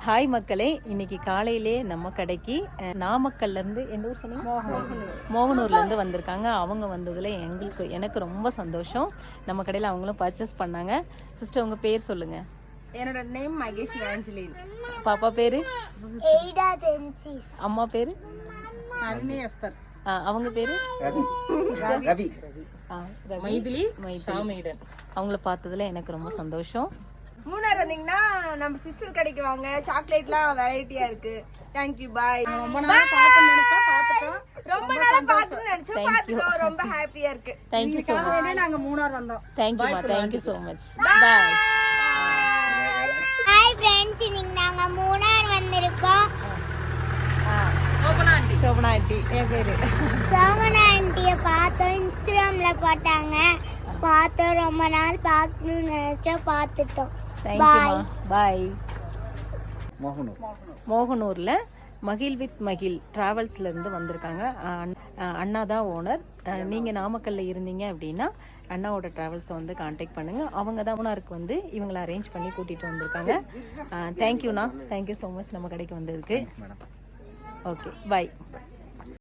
Hi மக்களே, இன்னைக்கு காலையிலே நம்ம கடைக்கு நாமக்கல்லேருந்து எந்த ஊர் சொன்னீங்க? மோகனூர்லேருந்து வந்திருக்காங்க. அவங்க வந்ததில் எனக்கு ரொம்ப சந்தோஷம். நம்ம கடையில் அவங்களும் பர்ச்சேஸ் பண்ணாங்க. சிஸ்டர் உங்கள் பேர் சொல்லுங்கள். என்னோட நேம் மகேஷ் ஆஞ்சலின். பாப்பா பேர்? அம்மா பேர்? எஸ்தர். அவங்க பேர்? ரவி. மைதிலி. அவங்கள பார்த்ததுல எனக்கு ரொம்ப சந்தோஷம். மூணார் வந்தீங்கன்னா நம்ம சிஸ்டர் கடைக்கு வாங்க. சாக்லேட்லாம் வெரைட்டியா இருக்கு. Thank you. பாய். ரொம்ப நாளா பார்க்கணும்னு நினைச்சா பார்த்துட்டோம். ரொம்ப நாளா பார்க்கணும்னு நினைச்சா பார்த்துட்டோம். ரொம்ப ஹாப்பியா இருக்கு. Thank you so much. நாங்க மூணார் வந்தோம். Thank you so much. Bye. Hi friends, இன்னைக்கு நாங்க மூணார் வந்திருக்கோம். சோபனா ஆண்டி என் பேரு. சோமனா ஆண்டியை பார்த்தோம், இன்ஸ்டாகிராம்ல போட்டாங்க. பார்த்தோம், ரொம்ப நாள் பார்க்கணும்னு நினைச்சா பார்த்துட்டோம். பாய். மோகனூர். மகிழ் வித் மகிழ் டிராவல்ஸ்ல இருந்து வந்திருக்காங்க. அண்ணா தான் ஓனர். நீங்க நாமக்கல்ல இருந்தீங்க அப்படின்னா அண்ணாவோட டிராவல்ஸை வந்து கான்டாக்ட் பண்ணுங்க. அவங்க தான் மூணாருக்கு வந்து இவங்களை அரேஞ்ச் பண்ணி கூட்டிட்டு வந்திருக்காங்க. தேங்க்யூண்ணா, தேங்க்யூ ஸோ மச் நம்ம கடைக்கு வந்ததுக்கு. ஓகே, பாய்.